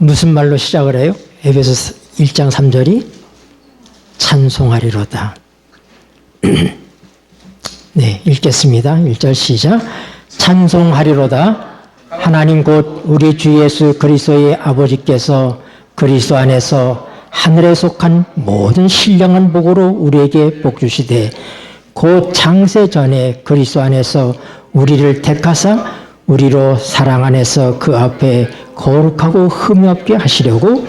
무슨 말로 시작을 해요? 에베소서 1장 3절이 찬송하리로다. 네, 읽겠습니다. 1절 시작. 찬송하리로다. 하나님 곧 우리 주 예수 그리스도의 아버지께서 그리스도 안에서 하늘에 속한 모든 신령한 복으로 우리에게 복 주시되 곧 창세 전에 그리스도 안에서 우리를 택하사 우리로 사랑 안에서 그 앞에 거룩하고 흠이 없게 하시려고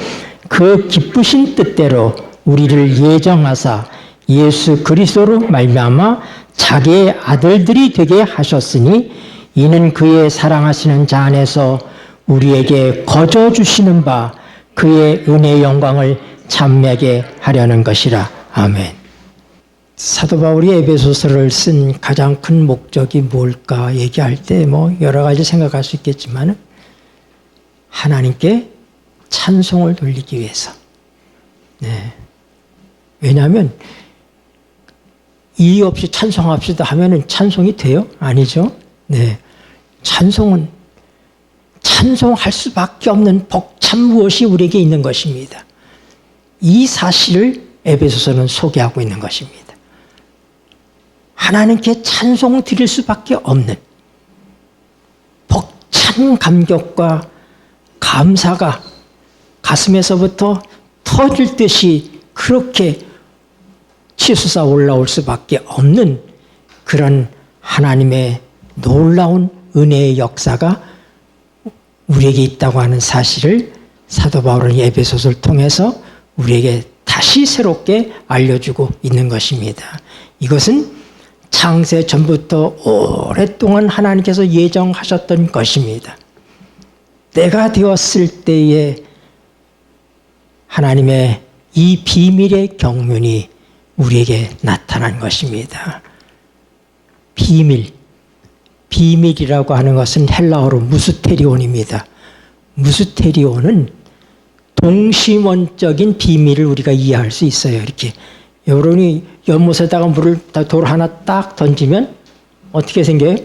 그 기쁘신 뜻대로 우리를 예정하사 예수 그리스도로 말미암아 자기의 아들들이 되게 하셨으니 이는 그의 사랑하시는 자 안에서 우리에게 거저 주시는 바 그의 은혜의 영광을 찬미하게 하려는 것이라. 아멘. 사도 바울이 에베소서를 쓴 가장 큰 목적이 뭘까 얘기할 때 여러 가지 생각할 수 있겠지만 하나님께 찬송을 돌리기 위해서. 네. 왜냐하면 이의 없이 찬송합시다 하면은 찬송이 돼요? 아니죠. 네. 찬송은 찬송할 수밖에 없는 벅찬 무엇이 우리에게 있는 것입니다. 이 사실을 에베소서는 소개하고 있는 것입니다. 하나님께 찬송 드릴 수밖에 없는 벅찬 감격과 감사가 가슴에서부터 터질 듯이 그렇게 치솟아 올라올 수밖에 없는 그런 하나님의 놀라운 은혜의 역사가 우리에게 있다고 하는 사실을 사도 바울은 에베소서를 통해서 우리에게 다시 새롭게 알려주고 있는 것입니다. 이것은 창세 전부터 오랫동안 하나님께서 예정하셨던 것입니다. 때가 되었을 때에 하나님의 이 비밀의 경륜이 우리에게 나타난 것입니다. 비밀이라고 하는 것은 헬라어로 무스테리온입니다. 무스테리온은 동심원적인 비밀을 우리가 이해할 수 있어요. 이렇게 여러분이 연못에다가 돌 하나 딱 던지면 어떻게 생겨요?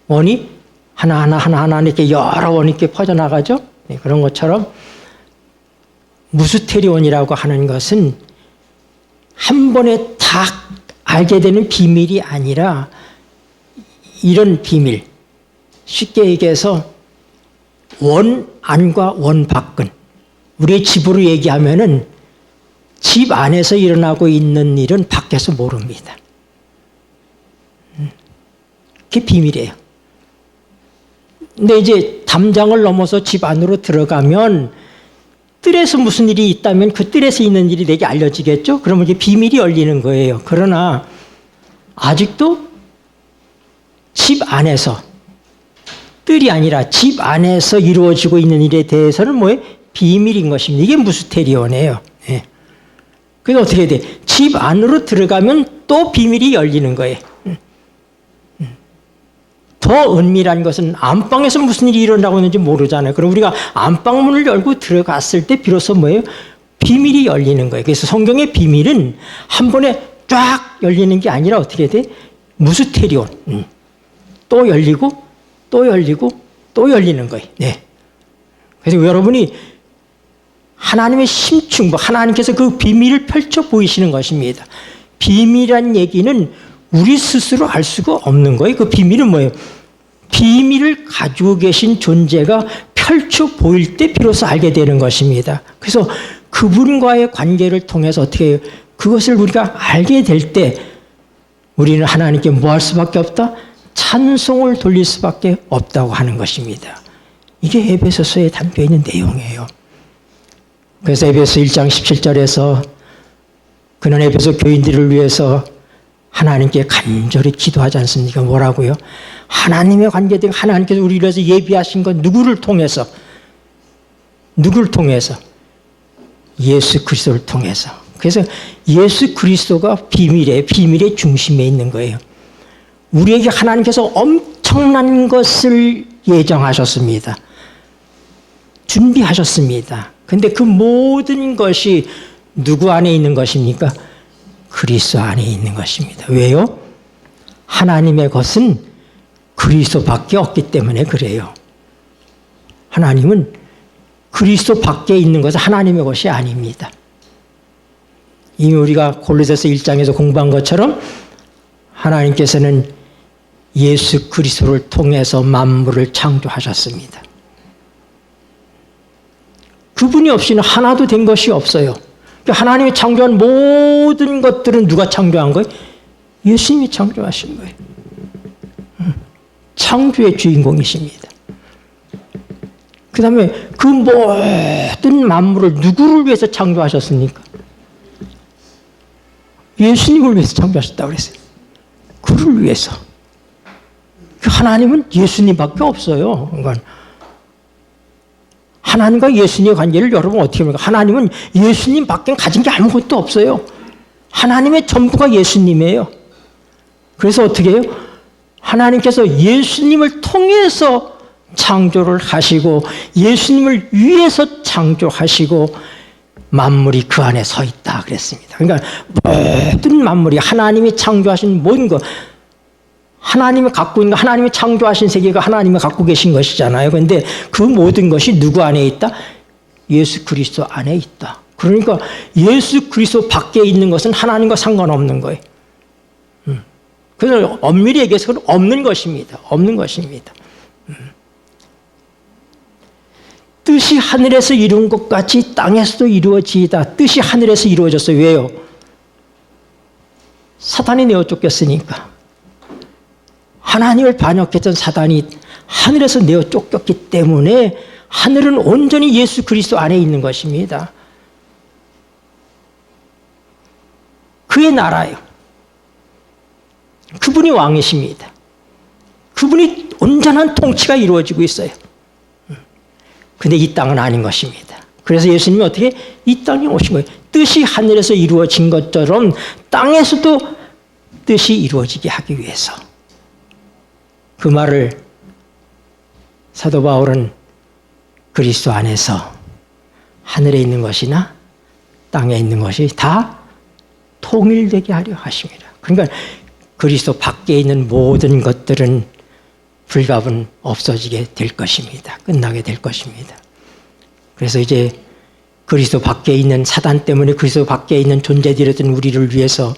원이 하나 이렇게 여러 원이 이렇게 퍼져나가죠. 네, 그런 것처럼 무스테리온이라고 하는 것은 한 번에 딱 알게 되는 비밀이 아니라 이런 비밀, 쉽게 얘기해서 원 안과 원 밖은, 우리의 집으로 얘기하면은 집 안에서 일어나고 있는 일은 밖에서 모릅니다. 그게 비밀이에요. 근데 이제 담장을 넘어서 집 안으로 들어가면 뜰에서 무슨 일이 있다면 그 뜰에서 있는 일이 내게 알려지겠죠? 그러면 이제 비밀이 열리는 거예요. 그러나 아직도 집 안에서, 뜰이 아니라 집 안에서 이루어지고 있는 일에 대해서는 비밀인 것입니다. 이게 무스테리온이에요. 네. 그래서 어떻게 돼? 집 안으로 들어가면 또 비밀이 열리는 거예요. 더 은밀한 것은 안방에서 무슨 일이 일어나고 있는지 모르잖아요. 그럼 우리가 안방문을 열고 들어갔을 때 비로소 비밀이 열리는 거예요. 그래서 성경의 비밀은 한 번에 쫙 열리는 게 아니라 어떻게 돼? 무스테리온. 또 열리고 또 열리고 또 열리는 거예요. 네. 그래서 여러분이 하나님의 심층, 하나님께서 그 비밀을 펼쳐 보이시는 것입니다. 비밀이란 얘기는 우리 스스로 알 수가 없는 거예요. 그 비밀은 뭐예요? 비밀을 가지고 계신 존재가 펼쳐 보일 때 비로소 알게 되는 것입니다. 그래서 그분과의 관계를 통해서 어떻게 해요? 그것을 우리가 알게 될 때 우리는 하나님께 뭐 할 수밖에 없다? 찬송을 돌릴 수밖에 없다고 하는 것입니다. 이게 에베소서에 담겨 있는 내용이에요. 그래서 에베소 1장 17절에서 그는 에베소 교인들을 위해서 하나님께 간절히 기도하지 않습니까? 뭐라고요? 하나님의 관계된 하나님께서 우리를 위해서 예비하신 건 누구를 통해서? 예수 그리스도를 통해서. 그래서 예수 그리스도가 비밀의 중심에 있는 거예요. 우리에게 하나님께서 엄청난 것을 예정하셨습니다. 준비하셨습니다. 근데 그 모든 것이 누구 안에 있는 것입니까? 그리스도 안에 있는 것입니다. 왜요? 하나님의 것은 그리스도밖에 없기 때문에 그래요. 하나님은 그리스도 밖에 있는 것은 하나님의 것이 아닙니다. 이미 우리가 골로새서 1장에서 공부한 것처럼 하나님께서는 예수 그리스도를 통해서 만물을 창조하셨습니다. 그분이 없이는 하나도 된 것이 없어요. 하나님이 창조한 모든 것들은 누가 창조한 거예요? 예수님이 창조하신 거예요. 창조의 주인공이십니다. 그 다음에 그 모든 만물을 누구를 위해서 창조하셨습니까? 예수님을 위해서 창조하셨다고 그랬어요. 그를 위해서. 하나님은 예수님밖에 없어요. 그러니까 하나님과 예수님의 관계를 여러분 어떻게 합니까? 하나님은 예수님밖에 가진 게 아무것도 없어요. 하나님의 전부가 예수님이에요. 그래서 어떻게 해요? 하나님께서 예수님을 통해서 창조를 하시고 예수님을 위해서 창조하시고 만물이 그 안에 서 있다 그랬습니다. 그러니까 모든 만물이 하나님이 창조하신 모든 것, 하나님이 갖고 있는 거, 하나님이 창조하신 세계가 하나님이 갖고 계신 것이잖아요. 그런데 그 모든 것이 누구 안에 있다? 예수 그리스도 안에 있다. 그러니까 예수 그리스도 밖에 있는 것은 하나님과 상관없는 거예요. 그래서 엄밀히 얘기해서 그건 없는 것입니다. 없는 것입니다. 뜻이 하늘에서 이룬 것 같이 땅에서도 이루어지이다. 뜻이 하늘에서 이루어졌어요. 왜요? 사단이 내어 쫓겼으니까. 하나님을 반역했던 사단이 하늘에서 내어 쫓겼기 때문에 하늘은 온전히 예수 그리스도 안에 있는 것입니다. 그의 나라예요. 그분이 왕이십니다. 그분이 온전한 통치가 이루어지고 있어요. 근데 이 땅은 아닌 것입니다. 그래서 예수님이 어떻게 이 땅에 오신 거예요. 뜻이 하늘에서 이루어진 것처럼 땅에서도 뜻이 이루어지게 하기 위해서. 그 말을 사도 바울은 그리스도 안에서 하늘에 있는 것이나 땅에 있는 것이 다 통일되게 하려 하십니다. 그러니까 그리스도 밖에 있는 모든 것들은 불가분 없어지게 될 것입니다. 끝나게 될 것입니다. 그래서 이제 그리스도 밖에 있는 사단 때문에 그리스도 밖에 있는 존재들이었던 우리를 위해서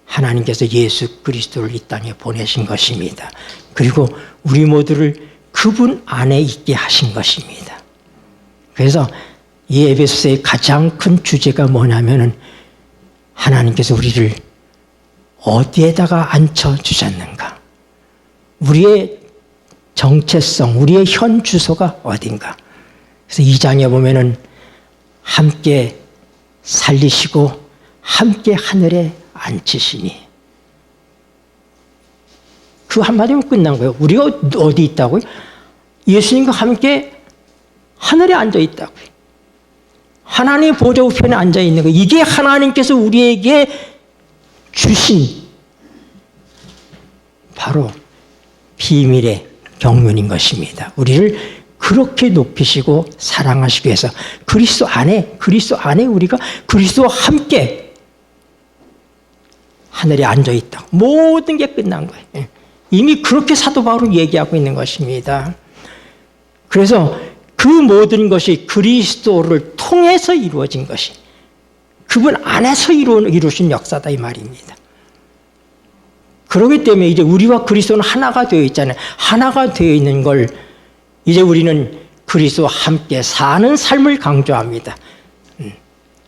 하나님께서 예수 그리스도를 이 땅에 보내신 것입니다. 그리고 우리 모두를 그분 안에 있게 하신 것입니다. 그래서 이 에베소서의 가장 큰 주제가 뭐냐면은 하나님께서 우리를 어디에다가 앉혀주셨는가? 우리의 정체성, 우리의 현 주소가 어딘가? 그래서 2장에 보면은 함께 살리시고 함께 하늘에 앉히시니. 그 한마디면 끝난 거예요. 우리가 어디 있다고요? 예수님과 함께 하늘에 앉아 있다고요. 하나님의 보좌 우편에 앉아 있는 거예요. 이게 하나님께서 우리에게 주신 바로 비밀의 경륜인 것입니다. 우리를 그렇게 높이시고 사랑하시기 위해서 그리스도 안에 우리가 그리스도와 함께 하늘에 앉아 있다. 모든 게 끝난 거예요. 이미 그렇게 사도 바울은 얘기하고 있는 것입니다. 그래서 그 모든 것이 그리스도를 통해서 이루어진 것이 그분 안에서 이루신 역사다 이 말입니다. 그렇기 때문에 이제 우리와 그리스도는 하나가 되어 있잖아요. 하나가 되어 있는 걸 이제 우리는 그리스도와 함께 사는 삶을 강조합니다.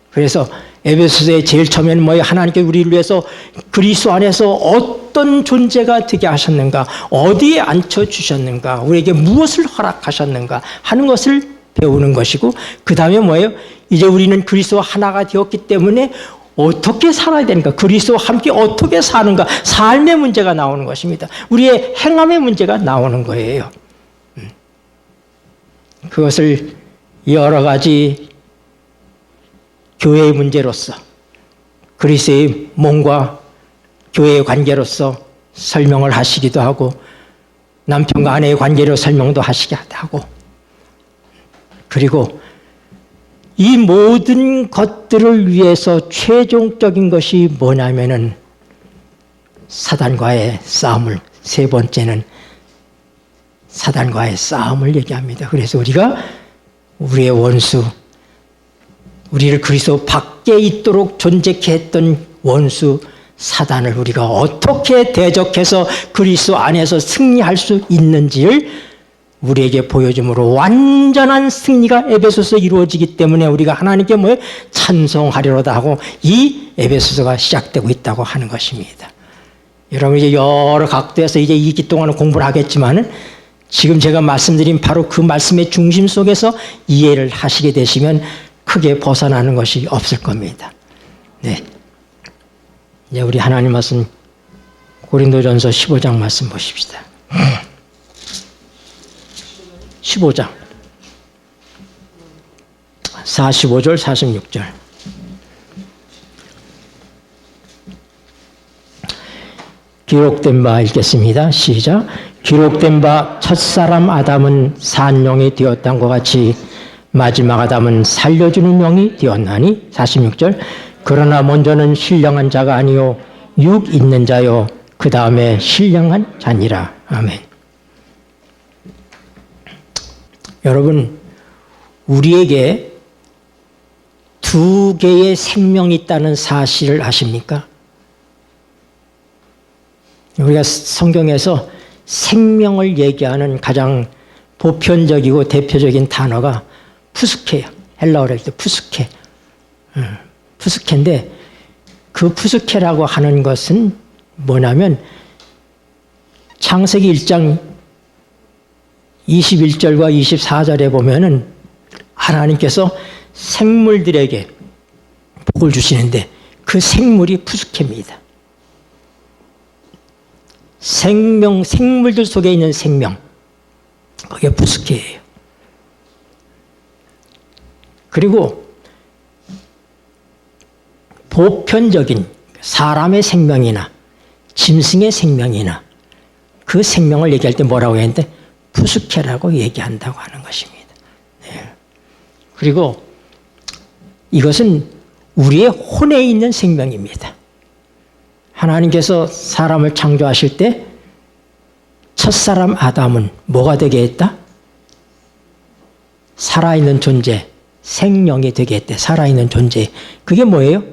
그래서 에베소서의 제일 처음에는 뭐예요? 하나님께서 우리를 위해서 그리스도 안에서 어떤 존재가 되게 하셨는가, 어디에 앉혀주셨는가, 우리에게 무엇을 허락하셨는가 하는 것을 배우는 것이고, 그 다음에 뭐예요? 이제 우리는 그리스도와 하나가 되었기 때문에 어떻게 살아야 되는가, 그리스도와 함께 어떻게 사는가, 삶의 문제가 나오는 것입니다. 우리의 행함의 문제가 나오는 거예요. 그것을 여러 가지 교회의 문제로서, 그리스도의 몸과 교회의 관계로서 설명을 하시기도 하고, 남편과 아내의 관계로 설명도 하시기도 하고, 그리고 이 모든 것들을 위해서 최종적인 것이 뭐냐면은 사단과의 싸움을, 세 번째는 사단과의 싸움을 얘기합니다. 그래서 우리가 우리의 원수, 우리를 그리스도 밖에 있도록 존재케 했던 원수 사단을 우리가 어떻게 대적해서 그리스도 안에서 승리할 수 있는지를 우리에게 보여줌으로 완전한 승리가 에베소서 이루어지기 때문에 우리가 하나님께 뭐예요? 찬송하리로다 하고 이 에베소서가 시작되고 있다고 하는 것입니다. 여러분 이제 여러 각도에서 이제 2기 동안은 공부를 하겠지만은 지금 제가 말씀드린 바로 그 말씀의 중심 속에서 이해를 하시게 되시면 크게 벗어나는 것이 없을 겁니다. 네. 이제 우리 하나님 말씀 고린도전서 15장 말씀 보십시다. 15장 45절 46절 기록된 바 읽겠습니다. 시작. 기록된 바 첫사람 아담은 산 영이 되었던 것 같이 마지막 아담은 살려주는 영이 되었나니 46절 그러나 먼저는 신령한 자가 아니요 육 있는 자요 그 다음에 신령한 자니라. 아멘. 여러분 우리에게 두 개의 생명이 있다는 사실을 아십니까? 우리가 성경에서 생명을 얘기하는 가장 보편적이고 대표적인 단어가 푸스케예요. 헬라어로 할 때 푸스케. 푸스케인데 그 푸스케라고 하는 것은 뭐냐면 창세기 1장 21절과 24절에 보면은 하나님께서 생물들에게 복을 주시는데 그 생물이 푸스케입니다. 생물들 속에 있는 생명, 그게 푸스케예요. 그리고 보편적인 사람의 생명이나 짐승의 생명이나 그 생명을 얘기할 때 뭐라고 했는데 푸스케라고 얘기한다고 하는 것입니다. 네. 그리고 이것은 우리의 혼에 있는 생명입니다. 하나님께서 사람을 창조하실 때 첫사람 아담은 뭐가 되게 했다? 살아있는 존재, 생명이 되게 했대. 살아있는 존재. 그게 뭐예요?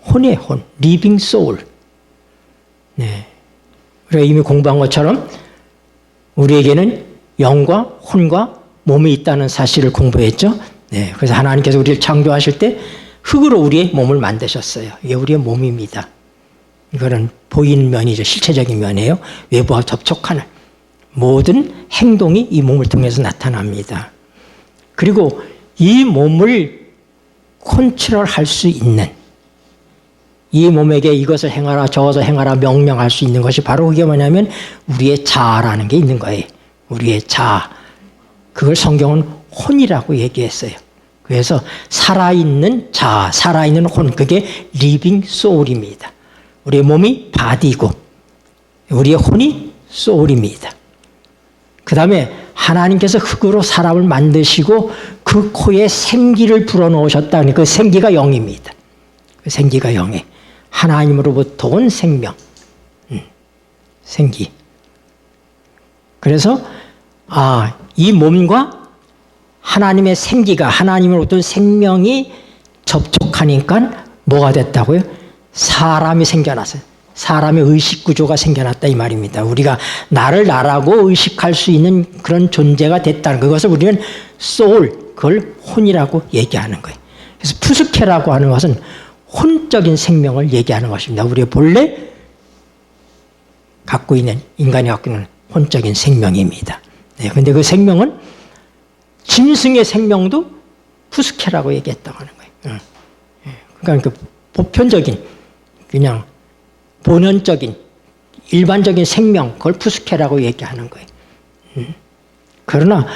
혼의 혼, 리빙 소울. 네. 우리가 이미 공부한 것처럼 우리에게는 영과 혼과 몸이 있다는 사실을 공부했죠. 네. 그래서 하나님께서 우리를 창조하실 때 흙으로 우리의 몸을 만드셨어요. 이게 우리의 몸입니다. 이거는 보이는 면이죠. 실체적인 면이에요. 외부와 접촉하는 모든 행동이 이 몸을 통해서 나타납니다. 그리고 이 몸을 컨트롤할 수 있는 이 몸에게 이것을 행하라 저것을 행하라 명령할 수 있는 것이 바로 그게 뭐냐면 우리의 자아라는 게 있는 거예요. 우리의 자아. 그걸 성경은 혼이라고 얘기했어요. 그래서 살아있는 자아, 살아있는 혼, 그게 리빙 소울입니다. 우리의 몸이 바디고 우리의 혼이 소울입니다. 그 다음에 하나님께서 흙으로 사람을 만드시고 그 코에 생기를 불어넣으셨다니 그 생기가 영입니다. 그 생기가 영에 하나님으로부터 온 생명, 생기. 그래서 이 몸과 하나님의 생기가 하나님으로부터 생명이 접촉하니까 뭐가 됐다고요? 사람이 생겨났어요. 사람의 의식 구조가 생겨났다 이 말입니다. 우리가 나를 나라고 의식할 수 있는 그런 존재가 됐다는 그것을 우리는 소울, 그걸 혼이라고 얘기하는 거예요. 그래서 푸스케라고 하는 것은 혼적인 생명을 얘기하는 것입니다. 우리의 본래 갖고 있는 인간이 갖고 있는 혼적인 생명입니다. 네, 근데 그 생명은 짐승의 생명도 푸스케라고 얘기했다고 하는 거예요. 그러니까 그 보편적인 그냥 본연적인 일반적인 생명 그걸 푸스케라고 얘기하는 거예요. 그러나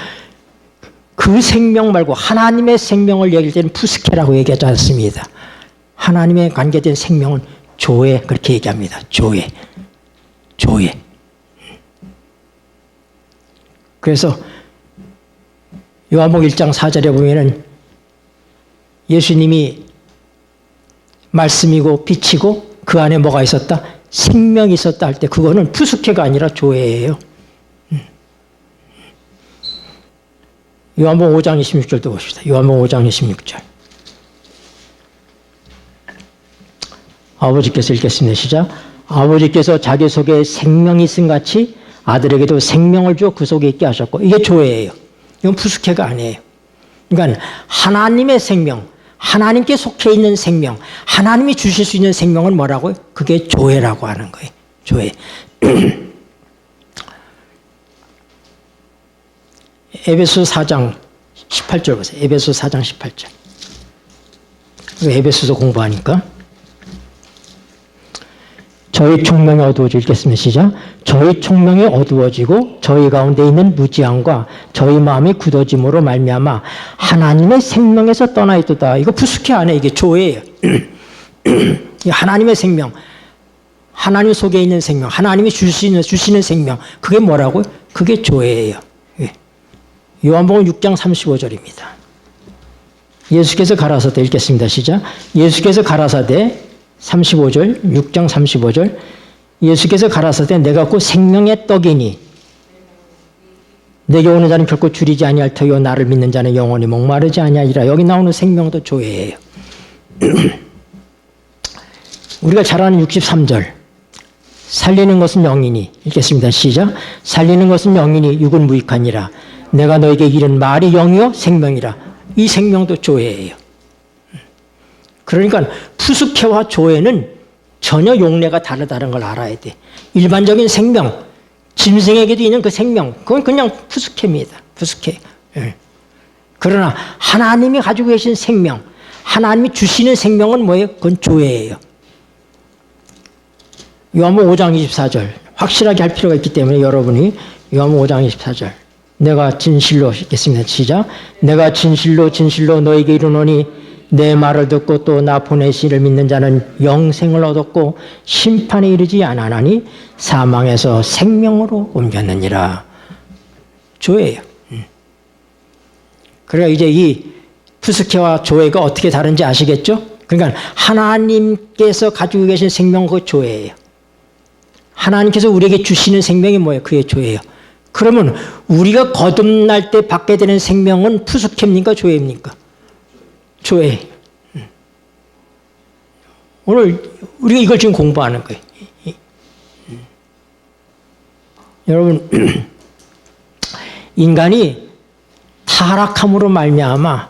그 생명 말고 하나님의 생명을 얘기할 때는 푸스케라고 얘기하지 않습니다. 하나님의 관계된 생명은 조에 그렇게 얘기합니다. 조에. 그래서 요한복음 1장 4절에 보면은 예수님이 말씀이고 빛이고 그 안에 뭐가 있었다? 생명이 있었다 할 때 그거는 푸스케가 아니라 조예예요. 요한복음 5장 26절도 봅시다. 요한복음 5장 26절. 아버지께서 읽겠습니다. 시작. 아버지께서 자기 속에 생명이 있음 같이 아들에게도 생명을 주어 그 속에 있게 하셨고, 이게 조예예요. 이건 푸스케가 아니에요. 그러니까 하나님의 생명, 하나님께 속해 있는 생명, 하나님이 주실 수 있는 생명은 뭐라고요? 그게 조예라고 하는 거예요. 조예. 에베소 4장 18절 보세요. 에베소 4장 18절. 에베소서 공부하니까. 저희 총명이 어두워지고, 읽겠습니다. 시작. 저희 총명이 어두워지고 저희 가운데 있는 무지함과 저희 마음이 굳어짐으로 말미암아 하나님의 생명에서 떠나 있도다. 이거 푸스케 안에 이게 조예예요. 하나님의 생명, 하나님 속에 있는 생명, 하나님이 주시는 생명, 그게 뭐라고요? 그게 조예예요. 요한복음 6장 35절입니다. 예수께서 가라사대, 읽겠습니다. 시작. 예수께서 가라사대 35절, 6장 35절. 예수께서 가라사대 내가 곧 생명의 떡이니 내게 오는 자는 결코 줄이지 아니할 터요 나를 믿는 자는 영원히 목마르지 아니하리라. 여기 나오는 생명도 조예예요. 우리가 잘 아는 63절. 살리는 것은 영이니, 읽겠습니다. 시작. 살리는 것은 영이니 육은 무익하니라. 내가 너에게 이른 말이 영이요 생명이라. 이 생명도 조예예요. 그러니까 푸스케와 조예는 전혀 용례가 다르다는 걸 알아야 돼. 일반적인 생명, 짐승에게도 있는 그 생명, 그건 그냥 푸스케입니다. 푸스케. 그러나 하나님이 가지고 계신 생명, 하나님이 주시는 생명은 뭐예요? 그건 조예예요. 요한복음 5장 24절. 확실하게 할 필요가 있기 때문에 여러분이 요한복음 5장 24절. 내가 진실로, 읽겠습니다. 시작. 내가 진실로 너에게 이르노니 내 말을 듣고 또 나 보내신 이를 믿는 자는 영생을 얻었고 심판에 이르지 아니하나니 사망에서 생명으로 옮겼느니라. 조예요. 그러니까 이제 이 푸스케와 조예가 어떻게 다른지 아시겠죠? 그러니까 하나님께서 가지고 계신 생명, 그 조예예요. 하나님께서 우리에게 주시는 생명이 뭐예요? 그게 조예요. 그러면 우리가 거듭날 때 받게 되는 생명은 푸스케입니까? 조예입니까? 조예. 오늘 우리가 이걸 지금 공부하는 거예요. 여러분, 인간이 타락함으로 말미암아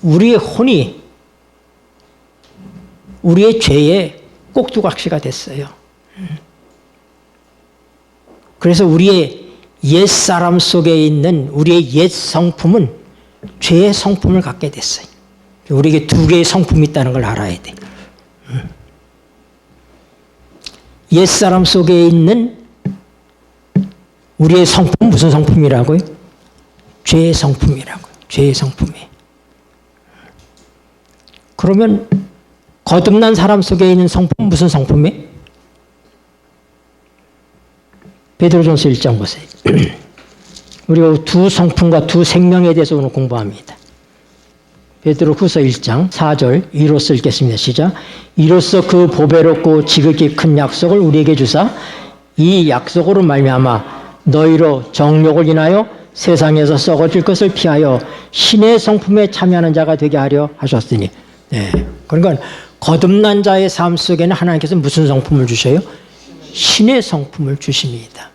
우리의 혼이 우리의 죄의 꼭두각시가 됐어요. 그래서 우리의 옛사람 속에 있는 우리의 옛 성품은 죄의 성품을 갖게 됐어요. 우리에게 두 개의 성품이 있다는 걸 알아야 돼. 옛사람 속에 있는 우리의 성품, 무슨 성품이라고요? 죄의 성품이라고요. 죄의 성품이. 그러면 거듭난 사람 속에 있는 성품, 무슨 성품이에요? 베드로전서 1장 보세요. 우리가 두 성품과 두 생명에 대해서 오늘 공부합니다. 베드로후서 1장 4절 이로써 읽겠습니다. 시작. 이로써 그 보배롭고 지극히 큰 약속을 우리에게 주사 이 약속으로 말미암아 너희로 정욕을 인하여 세상에서 썩어질 것을 피하여 신의 성품에 참여하는 자가 되게 하려 하셨으니. 네. 그러니까 거듭난 자의 삶 속에는 하나님께서 무슨 성품을 주셔요? 신의 성품을 주십니다.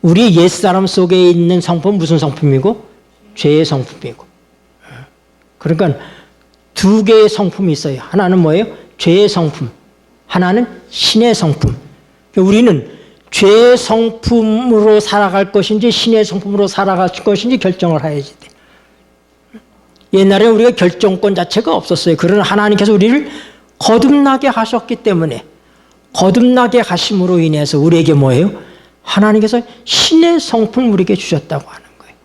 우리 옛사람 속에 있는 성품은 무슨 성품이고? 죄의 성품이고. 그러니까 두 개의 성품이 있어요. 하나는 뭐예요? 죄의 성품. 하나는 신의 성품. 우리는 죄의 성품으로 살아갈 것인지 신의 성품으로 살아갈 것인지 결정을 해야지 돼. 옛날에 우리가 결정권 자체가 없었어요. 그러나 하나님께서 우리를 거듭나게 하셨기 때문에 거듭나게 하심으로 인해서 우리에게 뭐예요? 하나님께서 신의 성품을 우리에게 주셨다고 하는 거예요.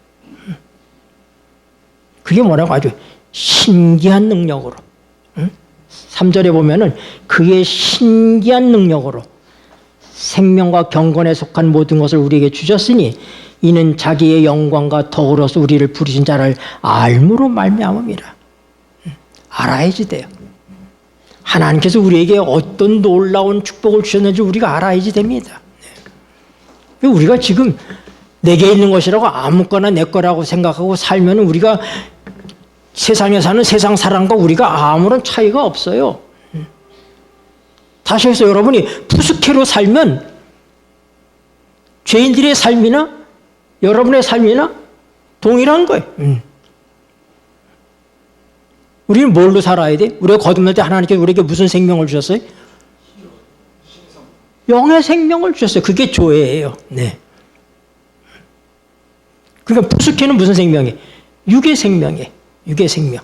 그게 뭐라고 아주 신기한 능력으로. 3절에 보면은 그의 신기한 능력으로 생명과 경건에 속한 모든 것을 우리에게 주셨으니 이는 자기의 영광과 더불어서 우리를 부르신 자를 알므로 말미암음이라. 알아야지 돼요. 하나님께서 우리에게 어떤 놀라운 축복을 주셨는지 우리가 알아야지 됩니다. 우리가 지금 내게 있는 것이라고 아무거나 내 거라고 생각하고 살면 우리가 세상에 사는 세상 사람과 우리가 아무런 차이가 없어요. 다시 해서 여러분이 푸스케로 살면 죄인들의 삶이나 여러분의 삶이나 동일한 거예요. 우리는 뭘로 살아야 돼? 우리가 거듭날 때 하나님께서 우리에게 무슨 생명을 주셨어요? 영의 생명을 주셨어요. 그게 교회예요. 네. 그러니까 푸스케는 무슨 생명이에요? 육의 생명이에요. 육의 생명.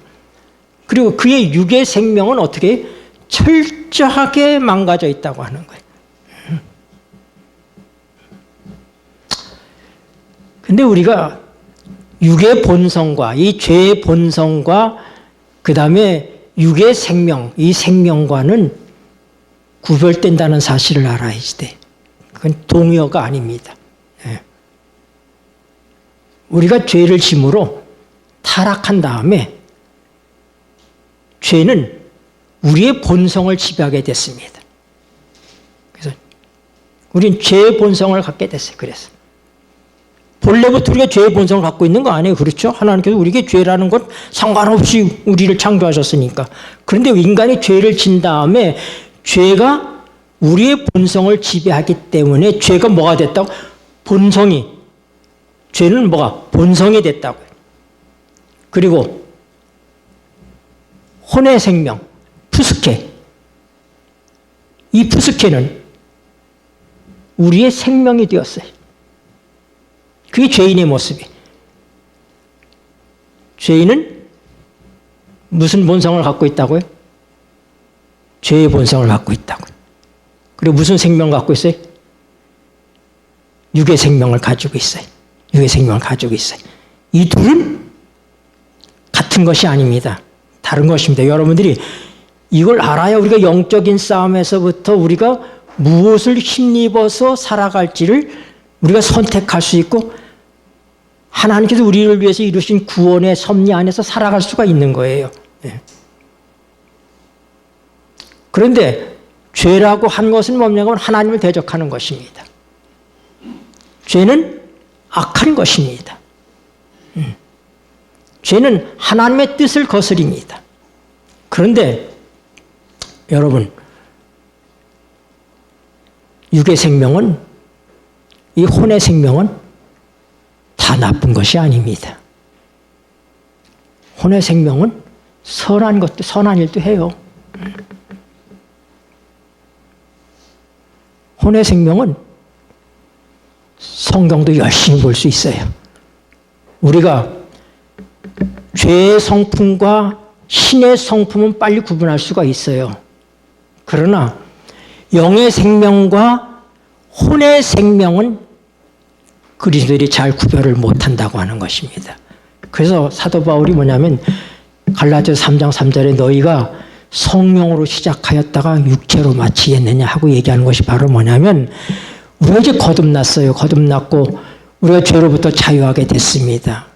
그리고 그의 육의 생명은 어떻게 철저하게 망가져 있다고 하는 거예요. 근데 우리가 육의 본성과 이 죄의 본성과 그 다음에 육의 생명, 이 생명과는 구별된다는 사실을 알아야지 돼. 그건 동의어가 아닙니다. 우리가 죄를 짐으로 타락한 다음에 죄는 우리의 본성을 지배하게 됐습니다. 그래서 우리는 죄의 본성을 갖게 됐어요. 그래서 본래부터 우리가 죄의 본성을 갖고 있는 거 아니에요. 그렇죠? 하나님께서 우리에게 죄라는 것 상관없이 우리를 창조하셨으니까. 그런데 인간이 죄를 진 다음에 죄가 우리의 본성을 지배하기 때문에 죄가 뭐가 됐다고? 본성이. 죄는 뭐가? 본성이 됐다고요. 그리고 혼의 생명, 푸스케. 이 푸스케는 우리의 생명이 되었어요. 그게 죄인의 모습이에요. 죄인은 무슨 본성을 갖고 있다고요? 죄의 본성을 갖고 있다고요. 그리고 무슨 생명을 갖고 있어요? 육의 생명을 가지고 있어요. 육의 생명을 가지고 있어요. 이 둘은 같은 것이 아닙니다. 다른 것입니다. 여러분들이 이걸 알아야 우리가 영적인 싸움에서부터 우리가 무엇을 힘입어서 살아갈지를 우리가 선택할 수 있고 하나님께서 우리를 위해서 이루신 구원의 섭리 안에서 살아갈 수가 있는 거예요. 그런데 죄라고 한 것은 뭐냐면 하나님을 대적하는 것입니다. 죄는 악한 것입니다. 죄는 하나님의 뜻을 거스립니다. 그런데 여러분, 육의 생명은, 이 혼의 생명은 다 나쁜 것이 아닙니다. 혼의 생명은 선한 것도, 선한 일도 해요. 혼의 생명은 성경도 열심히 볼 수 있어요. 우리가 죄의 성품과 신의 성품은 빨리 구분할 수가 있어요. 그러나 영의 생명과 혼의 생명은 그리스도인들이 잘 구별을 못한다고 하는 것입니다. 그래서 사도 바울이 뭐냐면 갈라디아서 3장 3절에 너희가 성령으로 시작하였다가 육체로 마치겠느냐 하고 얘기하는 것이 바로 뭐냐면 우리가 이제 거듭났어요. 거듭났고 우리가 죄로부터 자유하게 됐습니다.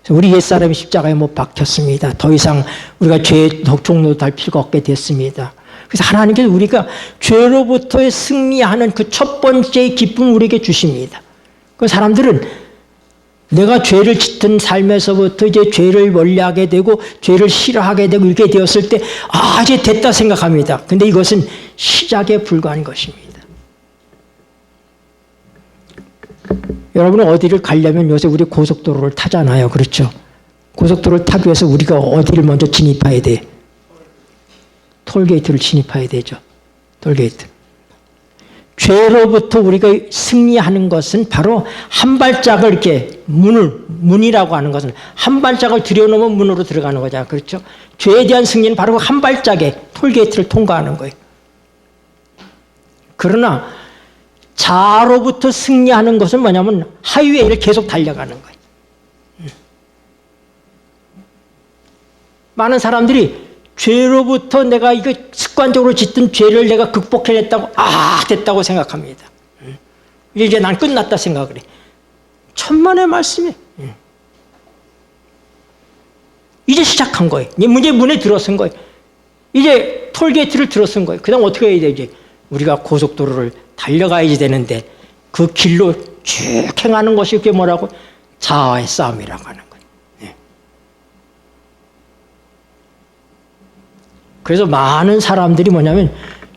우리 옛사람이 십자가에 못 박혔습니다. 더 이상 우리가 죄의 종로도 달 필요가 없게 됐습니다. 그래서 하나님께서 우리가 죄로부터의 승리하는 그 첫 번째의 기쁨을 우리에게 주십니다. 그 사람들은 내가 죄를 짓던 삶에서부터 이제 죄를 멀리하게 되고 죄를 싫어하게 되고 이렇게 되었을 때 아, 이제 됐다 생각합니다. 근데 이것은 시작에 불과한 것입니다. 여러분은 어디를 가려면 요새 우리 고속도로를 타잖아요. 그렇죠? 고속도로를 타기 위해서 우리가 어디를 먼저 진입해야 돼? 톨게이트를 진입해야 되죠. 톨게이트. 죄로부터 우리가 승리하는 것은 바로 한 발짝을 이렇게 문이라고 하는 것은 한 발짝을 들여놓으면 문으로 들어가는 거잖아요. 그렇죠? 죄에 대한 승리는 바로 한 발짝에 톨게이트를 통과하는 거예요. 그러나 자로부터 승리하는 것은 뭐냐면 하이웨이를 계속 달려가는 거예요. 많은 사람들이 죄로부터 내가 이거 습관적으로 짓던 죄를 내가 극복해냈다고 됐다고 생각합니다. 이제 난 끝났다 생각을 해. 천만의 말씀이에요. 이제 시작한 거예요. 이제 문에 들어선 거예요. 이제 톨게이트를 들어선 거예요. 그 다음 어떻게 해야 되지? 우리가 고속도로를 달려가야지 되는데 그 길로 쭉 행하는 것이 그게 뭐라고? 자아의 싸움이라고 하는 거예요. 예. 그래서 많은 사람들이 뭐냐면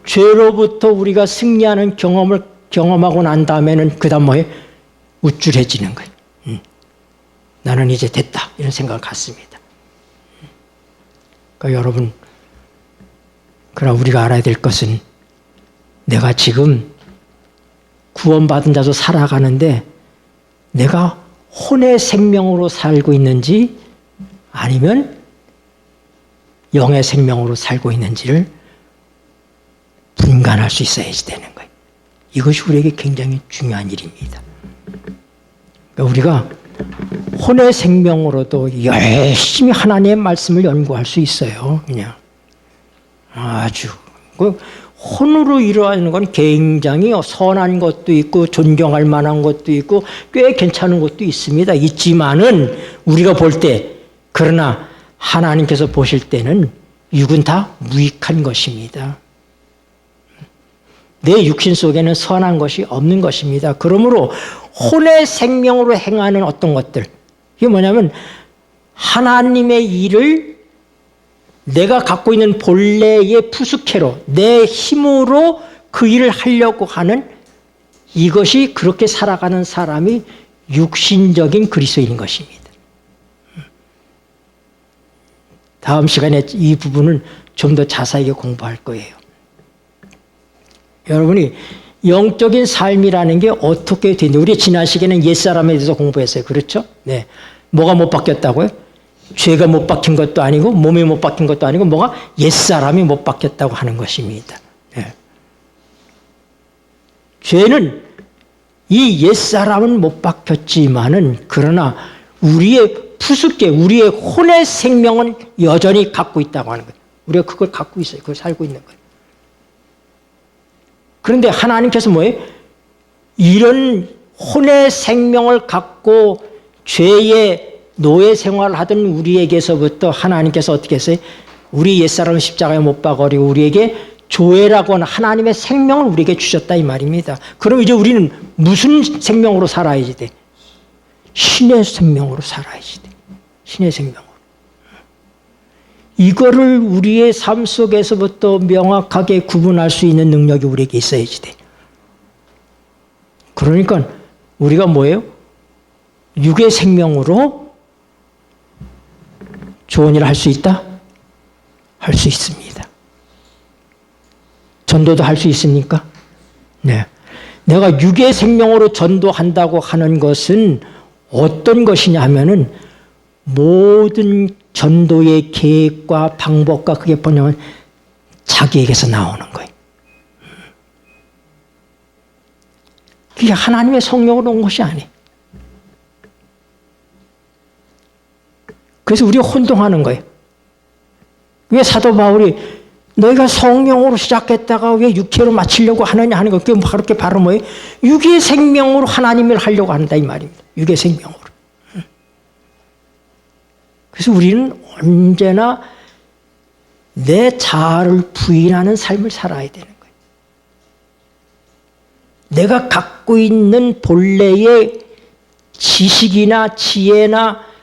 죄로부터 우리가 승리하는 경험을 경험하고 난 다음에는 그 다음 뭐예요? 우쭐해지는 거예요. 나는 이제 됐다 이런 생각을 갖습니다. 그러니까 여러분, 그러나 우리가 알아야 될 것은 내가 지금 구원받은 자로 살아가는데 내가 혼의 생명으로 살고 있는지 아니면 영의 생명으로 살고 있는지를 분간할 수 있어야지 되는 거예요. 이것이 우리에게 굉장히 중요한 일입니다. 그러니까 우리가 혼의 생명으로도 열심히 하나님의 말씀을 연구할 수 있어요. 그냥 아주 혼으로 일어나는 건 굉장히 선한 것도 있고 존경할 만한 것도 있고 꽤 괜찮은 것도 있습니다. 있지만은 우리가 볼 때, 그러나 하나님께서 보실 때는 육은 다 무익한 것입니다. 내 육신 속에는 선한 것이 없는 것입니다. 그러므로 혼의 생명으로 행하는 어떤 것들, 이게 뭐냐면 하나님의 일을 내가 갖고 있는 본래의 푸스케로 내 힘으로 그 일을 하려고 하는, 이것이 그렇게 살아가는 사람이 육신적인 그리스도인인 것입니다. 다음 시간에 이 부분은 좀 더 자세하게 공부할 거예요. 여러분이 영적인 삶이라는 게 어떻게 되는지, 우리 지난 시간에는 옛사람에 대해서 공부했어요. 그렇죠? 네. 뭐가 못 바뀌었다고요? 죄가 못 바뀐 것도 아니고 몸이 못 바뀐 것도 아니고 뭐가 옛사람이 못 바뀌었다고 하는 것입니다. 네. 죄는 이 옛사람은 못 바뀌었지만은 그러나 우리의 푸스케, 우리의 혼의 생명은 여전히 갖고 있다고 하는 거예요. 우리가 그걸 갖고 있어요. 그걸 살고 있는 거예요. 그런데 하나님께서 뭐예요? 이런 혼의 생명을 갖고 죄의 노예 생활을 하던 우리에게서부터 하나님께서 어떻게 했어요? 우리 옛사람을 십자가에 못 박아버리고 우리에게 조회라고 하는 하나님의 생명을 우리에게 주셨다 이 말입니다. 그럼 이제 우리는 무슨 생명으로 살아야지 돼? 신의 생명으로 살아야지 돼. 신의 생명으로. 이거를 우리의 삶 속에서부터 명확하게 구분할 수 있는 능력이 우리에게 있어야지 돼. 그러니까 우리가 뭐예요? 육의 생명으로 좋은 일을 할 수 있다? 할 수 있습니다. 전도도 할 수 있습니까? 네. 내가 육의 생명으로 전도한다고 하는 것은 어떤 것이냐 하면은 모든 전도의 계획과 방법과 그게 뭐냐면 자기에게서 나오는 거예요. 그게 하나님의 성령으로 온 것이 아니에요. 그래서 우리가 혼동하는 거예요. 왜 사도 바울이 너희가 성령으로 시작했다가 왜 육체로 마치려고 하느냐 하는 거, 그게 그렇게 바로 뭐예요? 육의 생명으로 하나님을 하려고 한다 이 말입니다. 육의 생명으로. 그래서 우리는 언제나 내 자아를 부인하는 삶을 살아야 되는 거예요. 내가 갖고 있는 본래의 지식이나 지혜나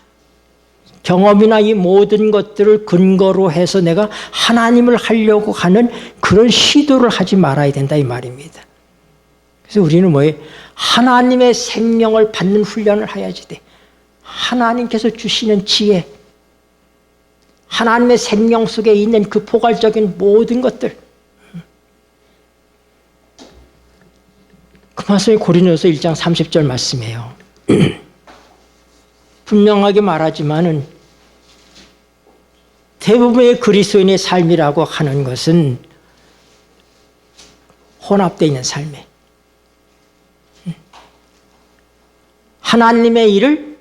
경험이나 이 모든 것들을 근거로 해서 내가 하나님을 하려고 하는 그런 시도를 하지 말아야 된다 이 말입니다. 그래서 우리는 뭐예요? 하나님의 생명을 받는 훈련을 해야지 돼. 하나님께서 주시는 지혜, 하나님의 생명 속에 있는 그 포괄적인 모든 것들. 그 말씀이 고린도서 1장 30절 말씀이에요. 분명하게 말하지만은 대부분의 그리스도인의 삶이라고 하는 것은 혼합되어 있는 삶이에요. 하나님의 일을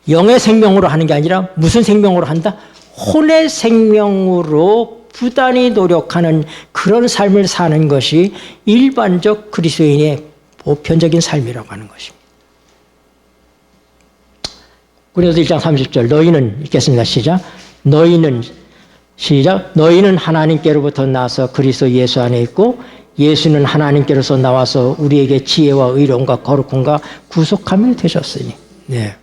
영의 생명으로 하는 게 아니라 무슨 생명으로 한다? 혼의 생명으로 부단히 노력하는 그런 삶을 사는 것이 일반적 그리스도인의 보편적인 삶이라고 하는 것입니다. 고린도서 1장 30절 너희는 읽겠습니다. 시작. 너희는 하나님께로부터 나서 그리스도 예수 안에 있고 예수는 하나님께로서 나와서 우리에게 지혜와 의로움과 거룩함과 구속함이 되셨으니. 네.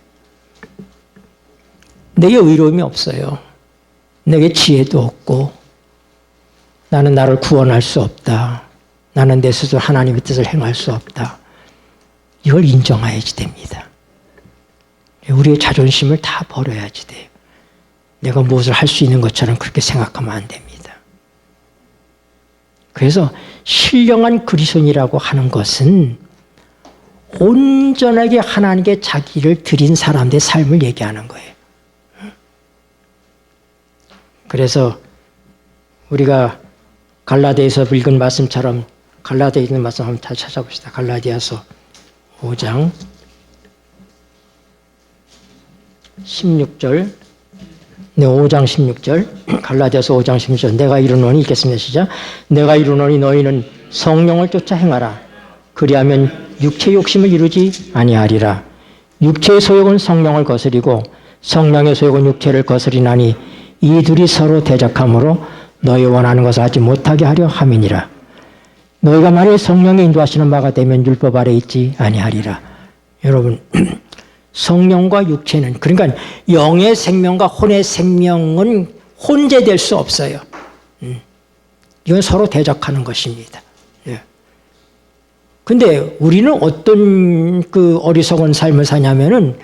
내게 의로움이 없어요. 내게 지혜도 없고 나는 나를 구원할 수 없다. 나는 내 스스로 하나님의 뜻을 행할 수 없다. 이걸 인정해야지 됩니다. 우리의 자존심을 다 버려야지 돼요. 내가 무엇을 할 수 있는 것처럼 그렇게 생각하면 안 됩니다. 그래서 신령한 그리스도인이라고 하는 것은 온전하게 하나님께 자기를 드린 사람들의 삶을 얘기하는 거예요. 그래서 우리가 갈라디아서 읽은 말씀처럼 갈라디아에 있는 말씀 한번 다 찾아봅시다. 갈라디아서 5장 16절. 네, 5장 16절. 갈라디아서 5장 16절. 내가 이르노니 읽겠습니다. 시작. 내가 이르노니 너희는 성령을 쫓아 행하라. 그리하면 육체 욕심을 이루지 아니하리라. 육체의 소욕은 성령을 거스리고 성령의 소욕은 육체를 거스리나니 이 둘이 서로 대적하므로 너희 원하는 것을 하지 못하게 하려 함이니라. 너희가 만일 성령의 인도하시는 바가 되면 율법 아래 있지 아니하리라. 여러분, 성령과 육체는, 그러니까 영의 생명과 혼의 생명은 혼재될 수 없어요. 이건 서로 대적하는 것입니다. 근데 우리는 어떤 그 어리석은 삶을 사냐면은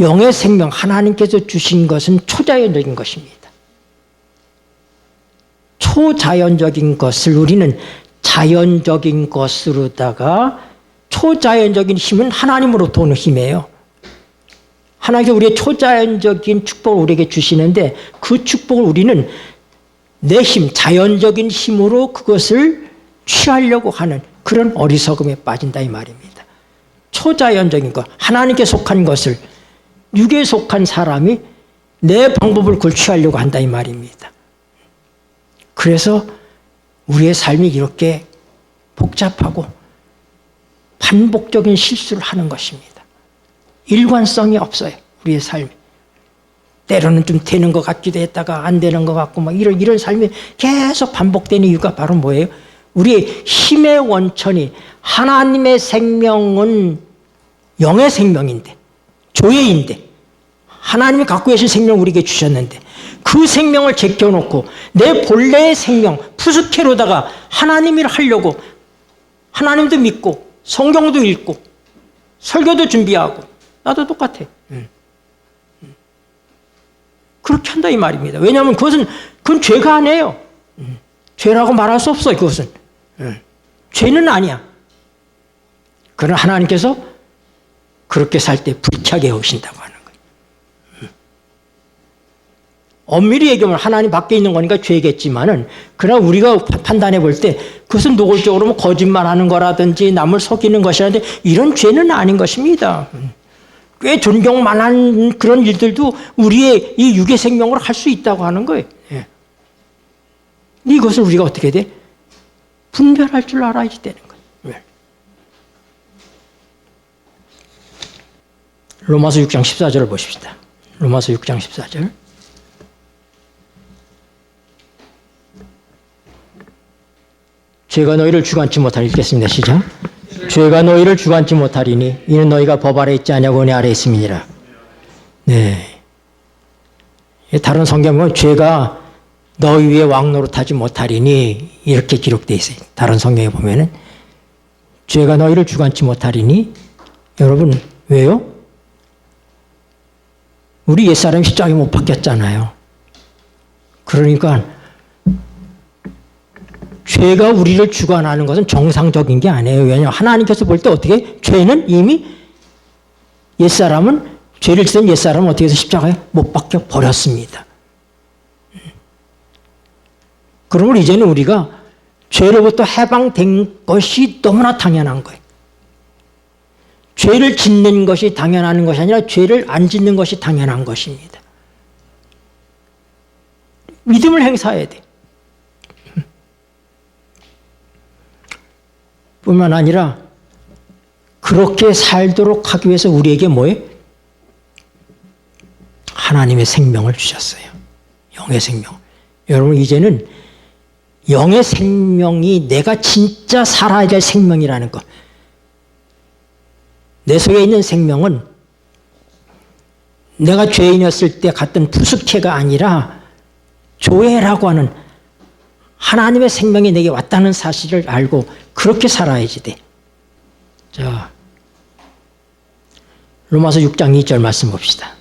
영의 생명, 하나님께서 주신 것은 초자연적인 것입니다. 초자연적인 것을 우리는 자연적인 것으로다가 초자연적인 힘은 하나님으로부터 오는 힘이에요. 하나님께서 우리의 초자연적인 축복을 우리에게 주시는데 그 축복을 우리는 내 힘, 자연적인 힘으로 그것을 취하려고 하는 그런 어리석음에 빠진다 이 말입니다. 초자연적인 것, 하나님께 속한 것을 육에 속한 사람이 내 방법을 그걸 취하려고 한다 이 말입니다. 그래서 우리의 삶이 이렇게 복잡하고 반복적인 실수를 하는 것입니다. 일관성이 없어요. 우리의 삶이. 때로는 좀 되는 것 같기도 했다가 안 되는 것 같고 막 이런 삶이 계속 반복되는 이유가 바로 뭐예요? 우리의 힘의 원천이 하나님의 생명은 영의 생명인데 조예인데 하나님이 갖고 계신 생명을 우리에게 주셨는데 그 생명을 제껴놓고 내 본래의 생명 푸스케로다가 하나님을 하려고 하나님도 믿고 성경도 읽고 설교도 준비하고 나도 똑같아. 그렇게 한다 이 말입니다. 왜냐하면 그건 죄가 아니에요. 죄라고 말할 수 없어요. 그것은 죄는 아니야. 그러나 하나님께서 그렇게 살 때 불쾌하게 여기신다고 하는 거예요. 엄밀히 얘기하면 하나님 밖에 있는 거니까 죄겠지만은 그러나 우리가 판단해 볼 때 그것은 노골적으로 뭐 거짓말하는 거라든지 남을 속이는 것이라든지 이런 죄는 아닌 것입니다. 꽤 존경만한 그런 일들도 우리의 이 육의 생명으로 할 수 있다고 하는 거예요. 이것을 우리가 어떻게 돼? 분별할 줄 알아야지 되는 거예요. 로마서 6장 14절을 보십시다. 로마서 6장 14절. 죄가 너희를 주관치 못하리. 읽겠습니다. 시작. 죄가 너희를 주관치 못하리니 이는 너희가 법 아래 있지 아니하고 은혜 아래 있음이니라. 네. 다른 성경 보면 죄가 너희 위에 왕노릇하지 못하리니 이렇게 기록되어 있어요. 다른 성경에 보면은 죄가 너희를 주관치 못하리니 여러분 왜요? 우리 옛사람이 십자가에 못 박혔잖아요. 그러니까 죄가 우리를 주관하는 것은 정상적인 게 아니에요. 왜냐하면 하나님께서 볼 때 어떻게 죄는 이미 옛사람은 죄를 짓은 옛사람은 어떻게 해서 십자가에 못 박혀 버렸습니다. 그러면 이제는 우리가 죄로부터 해방된 것이 너무나 당연한 거예요. 죄를 짓는 것이 당연한 것이 아니라 죄를 안 짓는 것이 당연한 것입니다. 믿음을 행사해야 돼. 뿐만 아니라 그렇게 살도록 하기 위해서 우리에게 뭐예요? 하나님의 생명을 주셨어요. 영의 생명. 여러분 이제는 영의 생명이 내가 진짜 살아야 될 생명이라는 것. 내 속에 있는 생명은 내가 죄인이었을 때 갔던 푸스케가 아니라 조회라고 하는 하나님의 생명이 내게 왔다는 사실을 알고 그렇게 살아야지 돼. 자, 로마서 6장 2절 말씀 봅시다.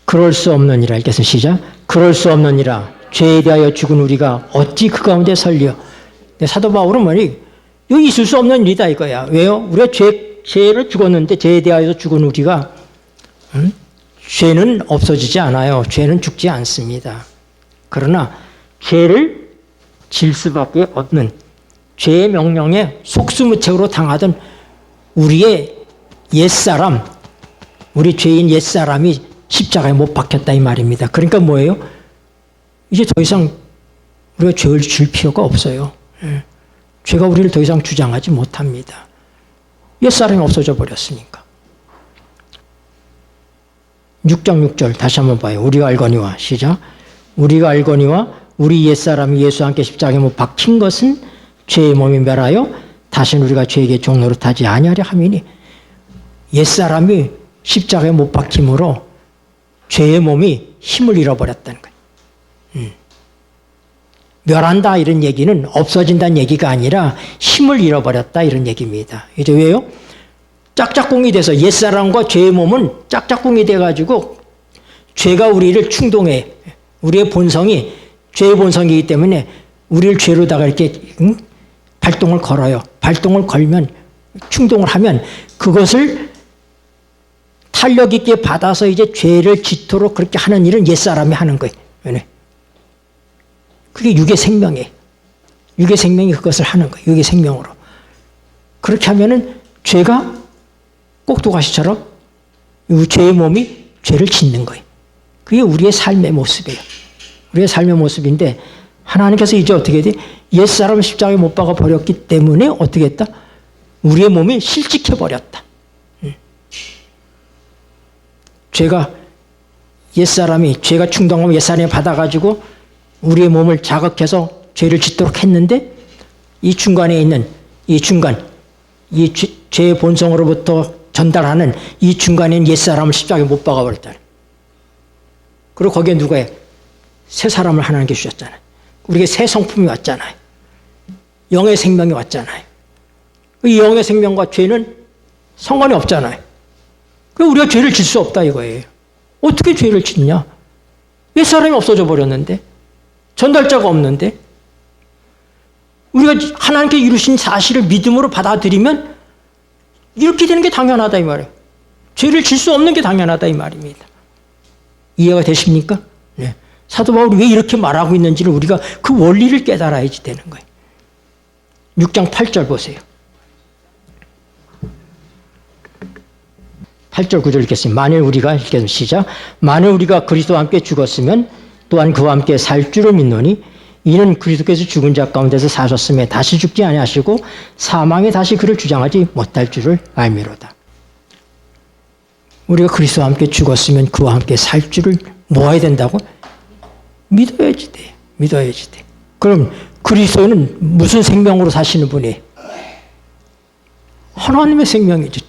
그럴 수 없느니라. 읽겠습니다. 시작. 그럴 수 없느니라. 죄에 대하여 죽은 우리가 어찌 그 가운데 설려. 사도 바울은 뭐니? 여기 있을 수 없는 일이다 이거야. 왜요? 우리가 죄를 죽었는데 죄에 대하여 죽은 우리가 죄는 없어지지 않아요. 죄는 죽지 않습니다. 그러나 죄를 질 수밖에 없는 죄의 명령에 속수무책으로 당하던 우리의 옛사람, 우리 죄인 옛사람이 십자가에 못 박혔다 이 말입니다. 그러니까 뭐예요? 이제 더 이상 우리가 죄를 질 필요가 없어요. 죄가 우리를 더 이상 주장하지 못합니다. 옛사람이 없어져 버렸으니까. 6장 6절 다시 한번 봐요. 우리가 알거니와 시작. 우리가 알거니와 우리 옛사람이 예수와 함께 십자가에 못 박힌 것은 죄의 몸이 멸하여 다시는 우리가 죄에게 종노릇하지 아니하려 함이니 옛사람이 십자가에 못 박힘으로 죄의 몸이 힘을 잃어버렸다는 거예요. 멸한다 이런 얘기는 없어진다는 얘기가 아니라 힘을 잃어버렸다 이런 얘기입니다. 이제 왜요? 짝짝꿍이 돼서 옛사람과 죄의 몸은 짝짝꿍이 돼가지고 죄가 우리를 충동해. 우리의 본성이 죄의 본성이기 때문에 우리를 죄로다가 이렇게 발동을 걸어요. 발동을 걸면 충동을 하면 그것을 탄력 있게 받아서 이제 죄를 짓도록 그렇게 하는 일은 옛사람이 하는 거예요. 그게 육의 생명이에요. 육의 생명이 그것을 하는 거예요. 육의 생명으로. 그렇게 하면은 죄가 꼭두가시처럼 죄의 몸이 죄를 짓는 거예요. 그게 우리의 삶의 모습이에요. 우리의 삶의 모습인데 하나님께서 이제 어떻게 돼? 옛사람을 십자가에 못 박아 버렸기 때문에 어떻게 했다? 우리의 몸이 실직해 버렸다. 죄가 충동하면 옛사람이 받아가지고 우리의 몸을 자극해서 죄를 짓도록 했는데 이 중간에 있는 이 죄의 본성으로부터 전달하는 이 중간에 있는 옛사람을 십자가에 못 박아버렸다. 그리고 거기에 누가 새 사람을 하나님께 주셨잖아요. 우리에게 새 성품이 왔잖아요. 영의 생명이 왔잖아요. 이 영의 생명과 죄는 상관이 없잖아요. 그러니까 우리가 죄를 질 수 없다 이거예요. 어떻게 죄를 짓냐? 옛사람이 없어져 버렸는데 전달자가 없는데 우리가 하나님께 이루신 사실을 믿음으로 받아들이면 이렇게 되는 게 당연하다 이 말이에요. 죄를 질 수 없는 게 당연하다 이 말입니다. 이해가 되십니까? 네. 사도 바울이 왜 이렇게 말하고 있는지를 우리가 그 원리를 깨달아야지 되는 거예요. 6장 8절 보세요. 8절 9절 읽겠습니다. 만일 우리가 읽겠습니다. 시작. 만일 우리가 그리스도와 함께 죽었으면 또한 그와 함께 살 줄을 믿노니 이는 그리스도께서 죽은 자 가운데서 사셨음에 다시 죽지 아니하시고 사망에 다시 그를 주장하지 못할 줄을 알미로다. 우리가 그리스도와 함께 죽었으면 그와 함께 살 줄을 모아야 된다고? 믿어야지 돼. 믿어야지 돼. 그럼 그리스도는 무슨 생명으로 사시는 분이에요? 하나님의 생명이죠.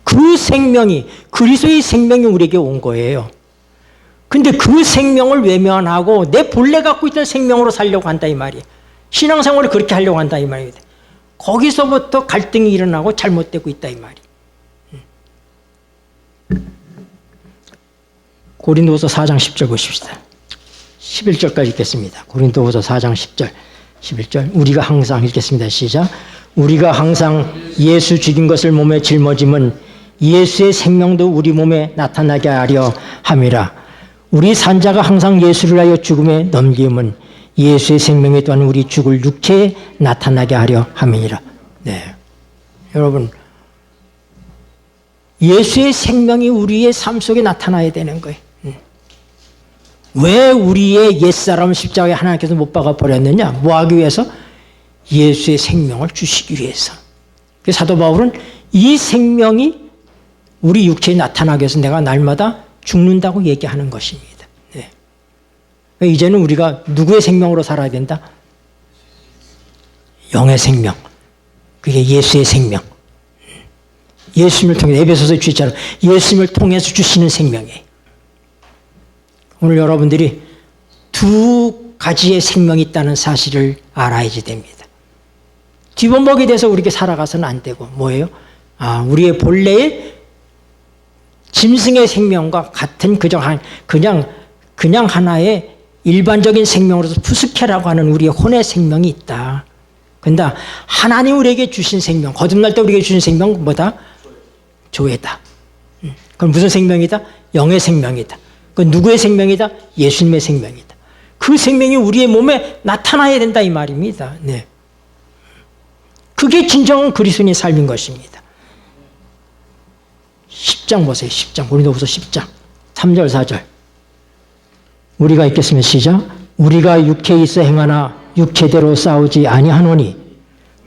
그 생명이 그리스도의 생명이 우리에게 온 거예요. 근데 그 생명을 외면하고 내 본래 갖고 있던 생명으로 살려고 한다 이 말이에요. 신앙생활을 그렇게 하려고 한다 이 말입니다. 거기서부터 갈등이 일어나고 잘못되고 있다 이 말이에요. 고린도후서 4장 10절 보십시다. 11절까지 읽겠습니다. 고린도후서 4장 10절, 11절. 우리가 항상 읽겠습니다. 시작. 우리가 항상 예수 죽인 것을 몸에 짊어짐은 예수의 생명도 우리 몸에 나타나게 하려 함이라. 우리 산자가 항상 예수를 하여 죽음에 넘김은 예수의 생명이 또한 우리 죽을 육체에 나타나게 하려 함이니라. 네, 여러분 예수의 생명이 우리의 삶 속에 나타나야 되는 거예요. 왜 우리의 옛사람을 십자가에 하나님께서 못 박아 버렸느냐? 뭐 하기 위해서? 예수의 생명을 주시기 위해서. 그래서 사도 바울은 이 생명이 우리 육체에 나타나기 위해서 내가 날마다 죽는다고 얘기하는 것입니다. 네. 이제는 우리가 누구의 생명으로 살아야 된다? 영의 생명. 그게 예수의 생명. 예수님을 통해 에베소서에 주셨잖아요. 예수님을 통해서 주시는 생명이에요. 오늘 여러분들이 두 가지의 생명이 있다는 사실을 알아야지 됩니다. 뒤범벅이 돼서 우리가 살아가서는 안 되고 뭐예요? 우리의 본래의 짐승의 생명과 같은 그냥 하나의 일반적인 생명으로서 푸스케라고 하는 우리의 혼의 생명이 있다. 근데 하나님 우리에게 주신 생명, 거듭날 때 우리에게 주신 생명은 뭐다? 조회다. 그럼 무슨 생명이다? 영의 생명이다. 그건 누구의 생명이다? 예수님의 생명이다. 그 생명이 우리의 몸에 나타나야 된다 이 말입니다. 네. 그게 진정한 그리스도인의 삶인 것입니다. 10장 보세요. 10장. 고린도후서 10장. 3절 4절. 우리가 읽겠습니다. 시작. 우리가 육체에 있어 행하나 육체대로 싸우지 아니하노니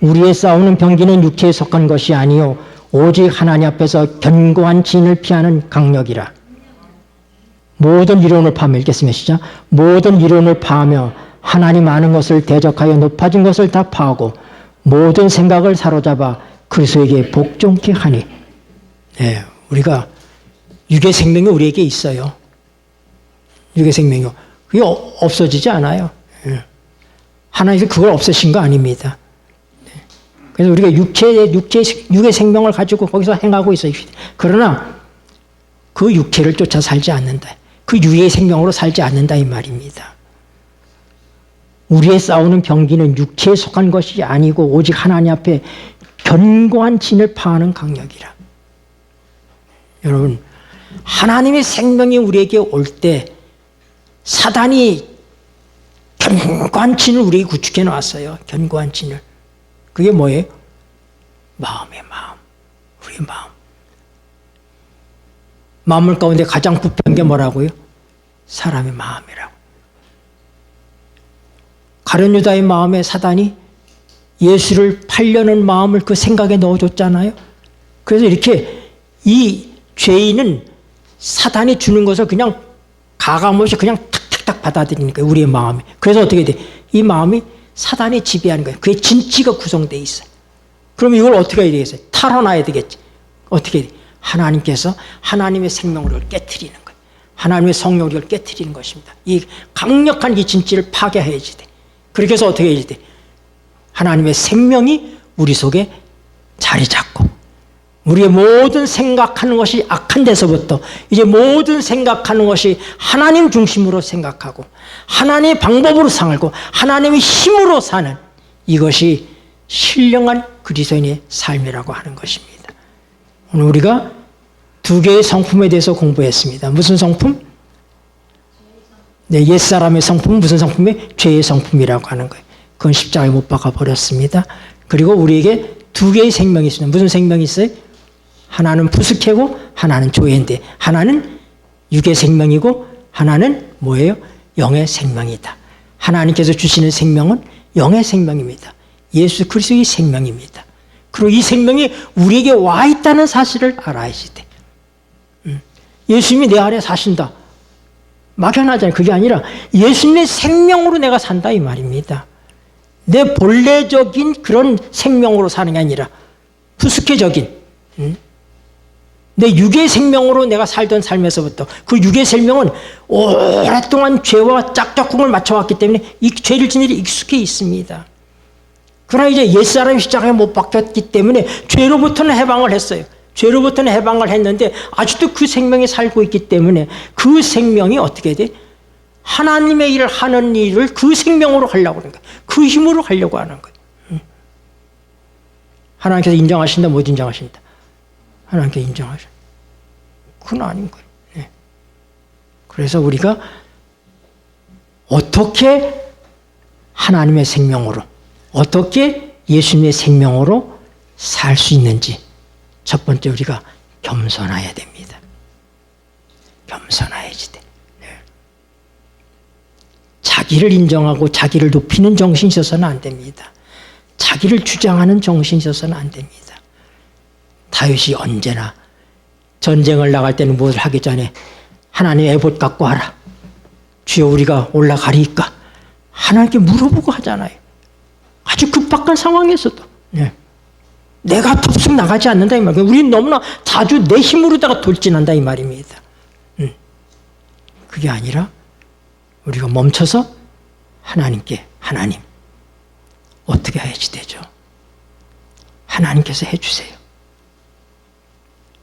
우리의 싸우는 병기는 육체에 속한 것이 아니요 오직 하나님 앞에서 견고한 진을 피하는 강력이라. 모든 이론을 파하며 읽겠습니다. 시작. 모든 이론을 파하며 하나님 아는 것을 대적하여 높아진 것을 다 파하고 모든 생각을 사로잡아 그리스도에게 복종케 하니. 네, 우리가 육의 생명이 우리에게 있어요. 육의 생명이요. 그게 없어지지 않아요. 하나님께서 그걸 없애신 거 아닙니다. 그래서 우리가 육의 생명을 가지고 거기서 행하고 있어요. 그러나 그 육체를 쫓아 살지 않는다. 그 육의 생명으로 살지 않는다 이 말입니다. 우리의 싸우는 병기는 육체에 속한 것이 아니고 오직 하나님 앞에 견고한 진을 파하는 강력이라. 여러분, 하나님의 생명이 우리에게 올 때 사단이 견고한 진을 우리에게 구축해 놨어요. 견고한 진을. 그게 뭐예요? 마음의 마음. 우리의 마음. 마음을 가운데 가장 부패한 게 뭐라고요? 사람의 마음이라고. 가룟 유다의 마음에 사단이 예수를 팔려는 마음을 그 생각에 넣어줬잖아요. 그래서 이렇게 이 죄인은 사단이 주는 것을 그냥 가감없이 그냥 탁탁탁 받아들이는 거예요. 우리의 마음이. 그래서 어떻게 돼? 이 마음이 사단이 지배하는 거예요. 그의 진치가 구성되어 있어요. 그럼 이걸 어떻게 해야 되겠어요? 탈환해야 되겠지. 어떻게 해야 돼? 하나님께서 하나님의 생명을 깨트리는 거예요. 하나님의 성령을 깨트리는 것입니다. 이 강력한 이 진치를 파괴해야지 돼. 그렇게 해서 어떻게 해야지 돼? 하나님의 생명이 우리 속에 자리 잡고 우리의 모든 생각하는 것이 악한 데서부터 이제 모든 생각하는 것이 하나님 중심으로 생각하고 하나님의 방법으로 살고 하나님의 힘으로 사는 이것이 신령한 그리스도인의 삶이라고 하는 것입니다. 오늘 우리가 두 개의 성품에 대해서 공부했습니다. 무슨 성품? 네, 옛사람의 성품은 무슨 성품이에요? 죄의 성품이라고 하는 거예요. 그건 십자가에 못 박아 버렸습니다. 그리고 우리에게 두 개의 생명이 있습니다. 무슨 생명이 있어요? 하나는 푸스케고 하나는 조회인데 하나는 육의 생명이고 하나는 뭐예요? 영의 생명이다. 하나님께서 주시는 생명은 영의 생명입니다. 예수 그리스도의 생명입니다. 그리고 이 생명이 우리에게 와 있다는 사실을 알아야지 돼. 예수님이 내 안에 사신다. 막연하잖아요. 그게 아니라 예수님의 생명으로 내가 산다 이 말입니다. 내 본래적인 그런 생명으로 사는 게 아니라 푸스케적인 내 육의 생명으로 내가 살던 삶에서부터 그 육의 생명은 오랫동안 죄와 짝짝꿍을 맞춰왔기 때문에 이 죄를 지는 일이 익숙해 있습니다. 그러나 이제 옛사람이 십자가에 못 박혔기 때문에 죄로부터는 해방을 했어요. 죄로부터는 해방을 했는데 아직도 그 생명이 살고 있기 때문에 그 생명이 어떻게 돼? 하나님의 일을 하는 일을 그 생명으로 하려고 하는 거예요. 그 힘으로 하려고 하는 거예요. 하나님께서 인정하신다, 못 인정하신다? 하나님께서 인정하신다. 그건 아닌 거예요. 네. 그래서 우리가 어떻게 하나님의 생명으로, 어떻게 예수님의 생명으로 살 수 있는지 첫 번째 우리가 겸손해야 됩니다. 겸손해야지 돼. 네. 자기를 인정하고 자기를 높이는 정신이 있어서는 안 됩니다. 자기를 주장하는 정신이 있어서는 안 됩니다. 다윗이 언제나 전쟁을 나갈 때는 무엇을 하기 전에 하나님 에봇 갖고 와라. 주여 우리가 올라가리까? 하나님께 물어보고 하잖아요. 아주 급박한 상황에서도. 네. 내가 덥석 나가지 않는다 이 말이에요. 우리는 너무나 자주 내 힘으로다가 돌진한다 이 말입니다. 그게 아니라 우리가 멈춰서 하나님께 하나님 어떻게 해야지 되죠? 하나님께서 해주세요.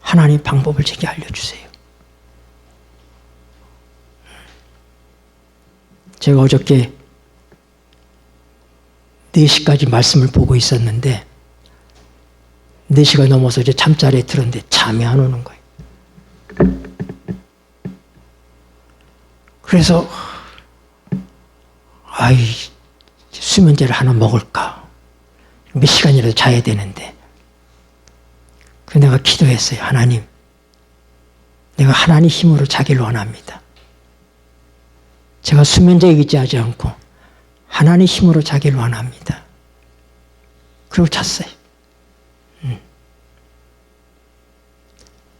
하나님 방법을 제게 알려주세요. 제가 어저께 4시까지 말씀을 보고 있었는데 4시가 넘어서 이제 잠자리에 들었는데 잠이 안 오는 거예요. 그래서 수면제를 하나 먹을까? 몇 시간이라도 자야 되는데. 그래서 내가 기도했어요. 하나님, 내가 하나님 힘으로 자기를 원합니다. 제가 수면제에 의지하지 않고 하나님 힘으로 자기를 원합니다. 그리고 잤어요.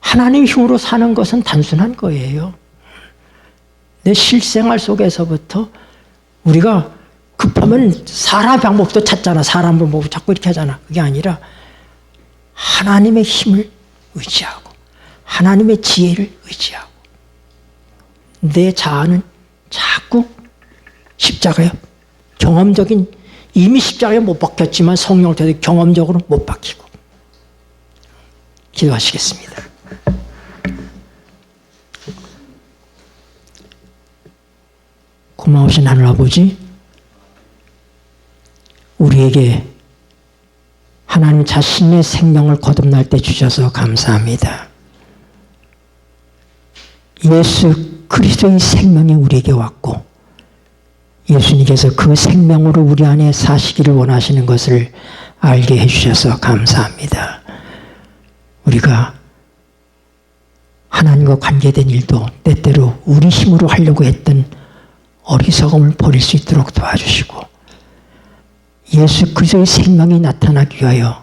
하나님 힘으로 사는 것은 단순한 거예요. 내 실생활 속에서부터 우리가 급하면 사람 방법도 찾잖아. 사람을 보고 자꾸 이렇게 하잖아. 그게 아니라 하나님의 힘을 의지하고 하나님의 지혜를 의지하고 내 자아는 자꾸 십자가에 경험적인 이미 십자가에 못 박혔지만 성령을 통해 경험적으로 못 박히고 기도하시겠습니다. 고마우신 하늘 아버지, 우리에게 하나님 자신의 생명을 거듭날 때 주셔서 감사합니다. 예수 그리스도의 생명이 우리에게 왔고 예수님께서 그 생명으로 우리 안에 사시기를 원하시는 것을 알게 해주셔서 감사합니다. 우리가 하나님과 관계된 일도 때때로 우리 힘으로 하려고 했던 어리석음을 버릴 수 있도록 도와주시고 예수 그리스도의 생명이 나타나기 위하여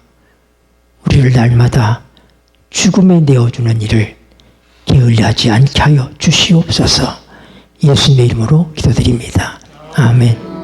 우리를 날마다 죽음에 내어주는 일을 게을리하지 않게 하여 주시옵소서. 예수님의 이름으로 기도드립니다. 아멘.